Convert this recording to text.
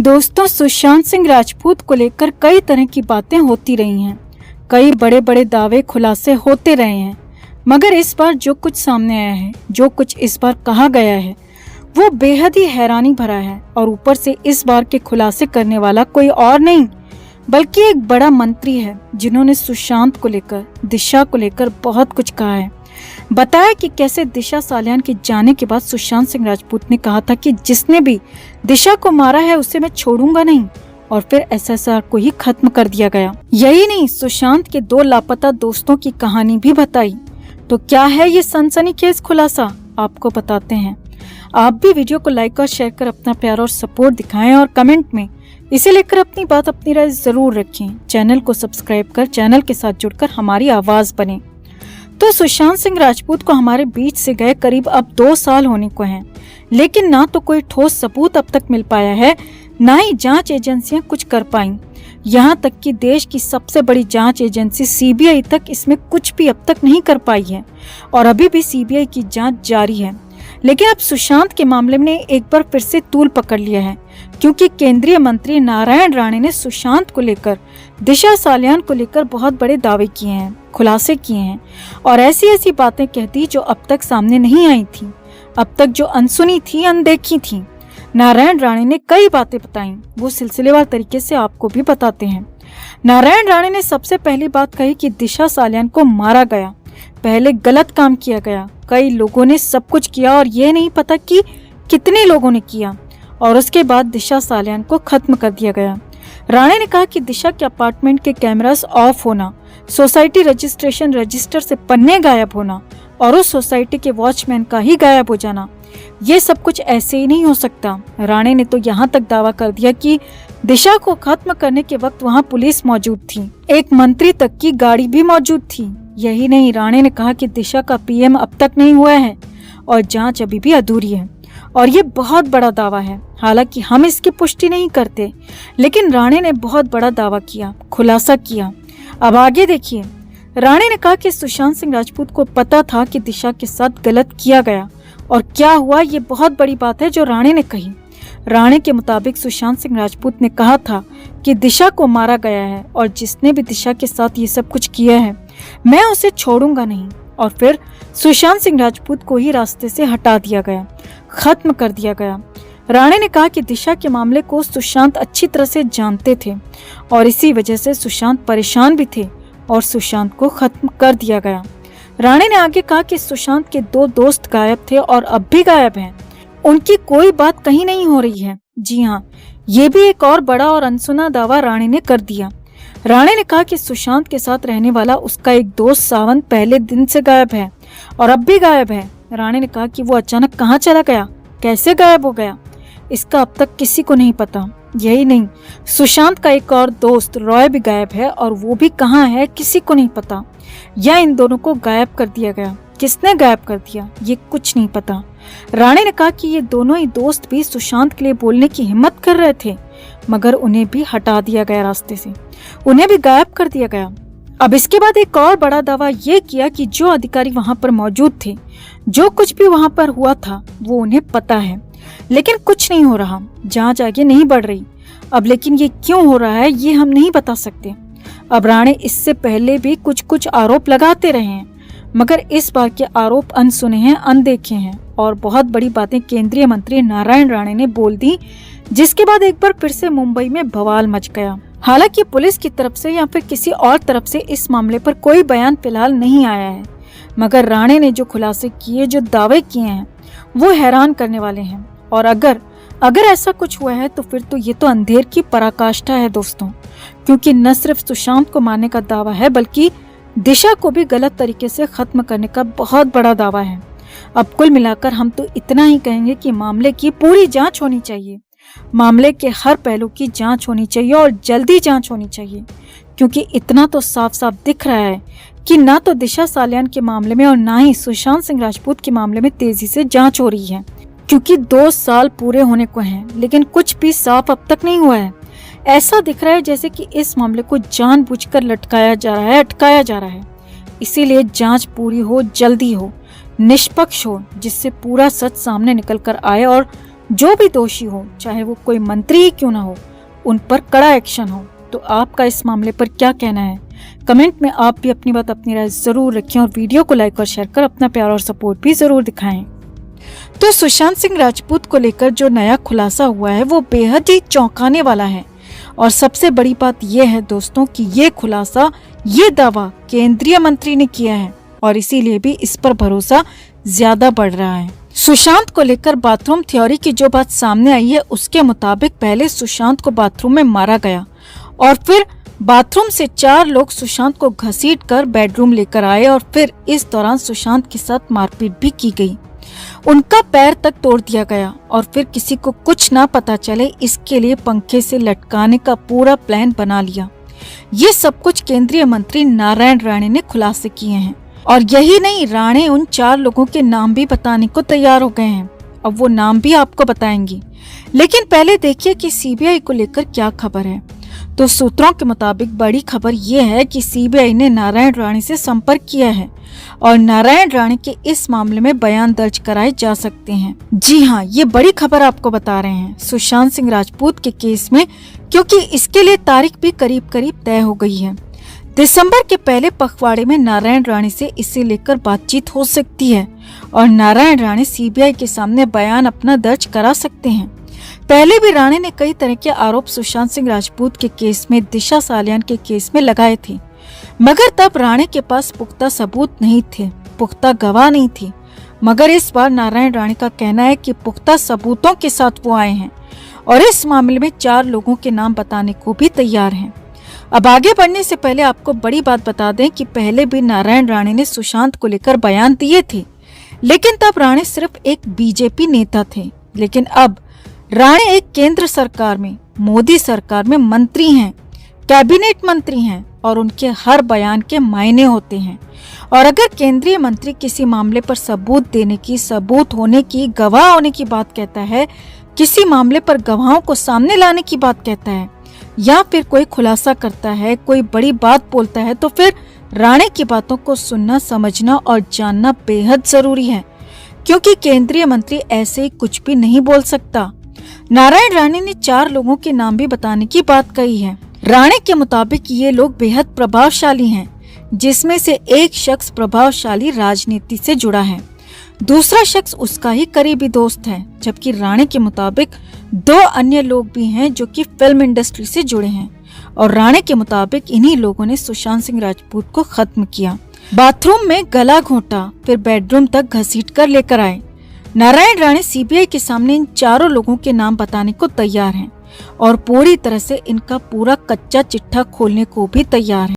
दोस्तों, सुशांत सिंह राजपूत को लेकर कई तरह की बातें होती रही हैं। कई बड़े बड़े दावे खुलासे होते रहे हैं, मगर इस बार जो कुछ सामने आया है, जो कुछ इस बार कहा गया है, वो बेहद ही हैरानी भरा है। और ऊपर से इस बार के खुलासे करने वाला कोई और नहीं बल्कि एक बड़ा मंत्री है, जिन्होंने सुशांत को लेकर, दिशा को लेकर बहुत कुछ कहा है। बताया कि कैसे दिशा सालियान के जाने के बाद सुशांत सिंह राजपूत ने कहा था कि जिसने भी दिशा को मारा है उसे मैं छोड़ूंगा नहीं, और फिर एसएसआर को ही खत्म कर दिया गया। यही नहीं, सुशांत के 2 लापता दोस्तों की कहानी भी बताई। तो क्या है ये सनसनीखेज खुलासा, आपको बताते हैं। आप भी वीडियो को लाइक और शेयर कर अपना प्यार और सपोर्ट दिखाएं और कमेंट में इसे लेकर अपनी बात, अपनी राय जरूर रखें। चैनल को सब्सक्राइब कर चैनल के साथ जुड़कर हमारी आवाज बने। तो सुशांत सिंह राजपूत को हमारे बीच से गए करीब अब 2 साल होने को हैं, लेकिन ना तो कोई ठोस सबूत अब तक मिल पाया है, ना ही जांच एजेंसियां कुछ कर पाईं। यहाँ तक कि देश की सबसे बड़ी जांच एजेंसी सीबीआई तक इसमें कुछ भी अब तक नहीं कर पाई है, और अभी भी सीबीआई की जांच जारी है। लेकिन अब सुशांत के मामले में एक बार फिर से तूल पकड़ लिया है, क्योंकि केंद्रीय मंत्री नारायण राणे ने सुशांत को लेकर, दिशा सालियान को लेकर बहुत बड़े दावे किए हैं, खुलासे किए हैं, और ऐसी ऐसी बातें कह दी जो अब तक सामने नहीं आई थी, अब तक जो अनसुनी थी, अनदेखी थी। नारायण राणे ने कई बातें बताई, वो सिलसिलेवार तरीके से आपको भी बताते हैं। नारायण राणे ने सबसे पहली बात कही कि दिशा सालियान को मारा गया, पहले गलत काम किया गया, कई लोगों ने सब कुछ किया और ये नहीं पता कि कितने लोगों ने किया, और उसके बाद दिशा सालियान को खत्म कर दिया गया। राणे ने कहा कि दिशा के अपार्टमेंट के कैमरास ऑफ होना, सोसाइटी रजिस्ट्रेशन रजिस्टर से पन्ने गायब होना और उस सोसाइटी के वॉचमैन का ही गायब हो जाना, ये सब कुछ ऐसे ही नहीं हो सकता। राणे ने तो यहाँ तक दावा कर दिया कि दिशा को खत्म करने के वक्त वहाँ पुलिस मौजूद थी, एक मंत्री तक की गाड़ी भी मौजूद थी। यही नहीं, राणे ने कहा कि दिशा का पीएम अब तक नहीं हुआ है और जांच अभी भी अधूरी है, और ये बहुत बड़ा दावा है। हालांकि हम इसकी पुष्टि नहीं करते, लेकिन राणे ने बहुत बड़ा दावा किया, खुलासा किया। अब आगे देखिए। राणे ने कहा कि सुशांत सिंह राजपूत को पता था कि दिशा के साथ गलत किया गया, और क्या हुआ, ये बहुत बड़ी बात है जो राणे ने कही। राणे के मुताबिक सुशांत सिंह राजपूत ने कहा था कि दिशा को मारा गया है, और जिसने भी दिशा के साथ ये सब कुछ किया है, मैं उसे छोड़ूंगा नहीं। और फिर सुशांत सिंह राजपूत को ही रास्ते से हटा दिया गया, खत्म कर दिया गया। राणे ने कहा कि दिशा के मामले को सुशांत अच्छी तरह से जानते थे, और इसी वजह से सुशांत परेशान भी थे, और सुशांत को खत्म कर दिया गया। राणे ने आगे कहा कि सुशांत के 2 दोस्त गायब थे और अब भी गायब हैं, उनकी कोई बात कहीं नहीं हो रही है। जी हाँ, ये भी एक और बड़ा और अनसुना दावा राणे ने कर दिया। राणे ने कहा कि सुशांत के साथ रहने वाला उसका एक दोस्त सावंत पहले दिन से गायब है और अब भी गायब है। राणे ने कहा कि वो अचानक कहाँ चला गया, कैसे गायब हो गया, इसका अब तक किसी को नहीं पता। यही नहीं, सुशांत का एक और दोस्त रॉय भी गायब है, और वो भी कहाँ है किसी को नहीं पता, या इन दोनों को गायब कर दिया गया। किसने गायब कर दिया, ये कुछ नहीं पता। राणे ने कहा कि ये दोनों ही दोस्त भी सुशांत के लिए बोलने की हिम्मत कर रहे थे, मगर उन्हें भी हटा दिया गया रास्ते से, उन्हें भी गायब कर दिया गया। अब इसके बाद एक और बड़ा दावा ये किया कि जो अधिकारी वहां पर मौजूद थे, जो कुछ भी वहां पर हुआ था, वो उन्हें पता है, लेकिन कुछ नहीं हो रहा, जांच आगे नहीं बढ़ रही। अब लेकिन ये क्यों हो रहा है, ये हम नहीं बता सकते। अब राणे इससे पहले भी कुछ आरोप लगाते रहे हैं, मगर इस बार के आरोप अनसुने हैं, अनदेखे हैं, और बहुत बड़ी बातें केंद्रीय मंत्री नारायण राणे ने बोल दी, जिसके बाद एक बार फिर से मुंबई में बवाल मच गया। हालांकि पुलिस की तरफ से या फिर किसी और तरफ से इस मामले पर कोई बयान फिलहाल नहीं आया है, मगर राणे ने जो खुलासे किए, जो दावे किए हैं, वो हैरान करने वाले हैं। और अगर ऐसा कुछ हुआ है तो फिर तो ये तो अंधेर की पराकाष्ठा है दोस्तों, क्योंकि न सिर्फ सुशांत को मारने का दावा है, बल्कि दिशा को भी गलत तरीके से खत्म करने का बहुत बड़ा दावा है। अब कुल मिलाकर हम तो इतना ही कहेंगे कि मामले की पूरी जांच होनी चाहिए, मामले के हर पहलू की जांच होनी चाहिए, और जल्दी जांच होनी चाहिए, क्योंकि इतना तो साफ साफ दिख रहा है कि ना तो दिशा सालियान के मामले में और ना ही सुशांत सिंह राजपूत के मामले में तेजी से जांच हो रही है। क्योंकि 2 साल पूरे होने को हैं, लेकिन कुछ भी साफ अब तक नहीं हुआ है। ऐसा दिख रहा है जैसे कि इस मामले को जानबूझकर लटकाया जा रहा है, अटकाया जा रहा है। इसीलिए जांच पूरी हो, जल्दी हो, निष्पक्ष हो, जिससे पूरा सच सामने निकल कर आए और जो भी दोषी हो, चाहे वो कोई मंत्री ही क्यों ना हो, उन पर कड़ा एक्शन हो। तो आपका इस मामले पर क्या कहना है? कमेंट में आप भी अपनी बात, अपनी राय जरूर रखें और वीडियो को लाइक और शेयर कर अपना प्यार और सपोर्ट भी जरूर दिखाएं। तो सुशांत सिंह राजपूत को लेकर जो नया खुलासा हुआ है वो बेहद ही चौंकाने वाला है। और सबसे बड़ी बात यह है दोस्तों कि ये खुलासा, ये दावा केंद्रीय मंत्री ने किया है और इसीलिए भी इस पर भरोसा ज्यादा बढ़ रहा है। सुशांत को लेकर बाथरूम थ्योरी की जो बात सामने आई है उसके मुताबिक पहले सुशांत को बाथरूम में मारा गया और फिर बाथरूम से 4 लोग सुशांत को घसीट कर बेडरूम लेकर आए और फिर इस दौरान सुशांत के साथ मारपीट भी की गई। उनका पैर तक तोड़ दिया गया और फिर किसी को कुछ ना पता चले इसके लिए पंखे से लटकाने का पूरा प्लान बना लिया। ये सब कुछ केंद्रीय मंत्री नारायण राणे ने खुलासे किए हैं। और यही नहीं, राणे उन 4 लोगों के नाम भी बताने को तैयार हो गए हैं। अब वो नाम भी आपको बताएंगी, लेकिन पहले देखिए कि सीबीआई को लेकर क्या खबर है। तो सूत्रों के मुताबिक बड़ी खबर ये है कि सीबीआई ने नारायण राणे से संपर्क किया है और नारायण राणे के इस मामले में बयान दर्ज कराए जा सकते हैं। जी हाँ, ये बड़ी खबर आपको बता रहे हैं सुशांत सिंह राजपूत के केस में, क्योंकि इसके लिए तारीख भी करीब करीब तय हो गई है। दिसंबर के पहले पखवाड़े में नारायण राणे से इसे लेकर बातचीत हो सकती है और नारायण राणे सीबीआई के सामने बयान अपना दर्ज करा सकते हैं। पहले भी राणे ने कई तरह के आरोप सुशांत सिंह राजपूत के केस में, दिशा सालियान के केस में लगाए थे, मगर तब राणे के पास पुख्ता सबूत नहीं थे, पुख्ता गवाह नहीं थी। मगर इस बार नारायण राणे का कहना है कि पुख्ता सबूतों के साथ वो आए हैं और इस मामले में 4 लोगों के नाम बताने को भी तैयार हैं। अब आगे बढ़ने से पहले आपको बड़ी बात बता दें कि पहले भी नारायण राणे ने सुशांत को लेकर बयान दिए थे, लेकिन तब राणे सिर्फ एक बीजेपी नेता थे। लेकिन अब राणे एक केंद्र सरकार में, मोदी सरकार में मंत्री हैं, कैबिनेट मंत्री हैं और उनके हर बयान के मायने होते हैं। और अगर केंद्रीय मंत्री किसी मामले पर सबूत देने की, सबूत होने की, गवाह होने की बात कहता है, किसी मामले पर गवाहों को सामने लाने की बात कहता है या फिर कोई खुलासा करता है, कोई बड़ी बात बोलता है, तो फिर राणे की बातों को सुनना, समझना और जानना बेहद जरूरी है, क्योंकि केंद्रीय मंत्री ऐसे ही कुछ भी नहीं बोल सकता। नारायण राणे ने 4 लोगों के नाम भी बताने की बात कही है। राणे के मुताबिक ये लोग बेहद प्रभावशाली हैं, जिसमें से एक शख्स प्रभावशाली राजनीति से जुड़ा है, दूसरा शख्स उसका ही करीबी दोस्त है, जबकि राणे के मुताबिक 2 अन्य लोग भी हैं जो कि फिल्म इंडस्ट्री से जुड़े हैं। और राणे के मुताबिक इन्हीं लोगों ने सुशांत सिंह राजपूत को खत्म किया, बाथरूम में गला घोंटा, फिर बेडरूम तक घसीट कर लेकर आए। नारायण राणे सीबीआई के सामने इन 4 लोगों के नाम बताने को तैयार हैं और पूरी तरह से इनका पूरा कच्चा चिट्ठा खोलने को भी तैयार है।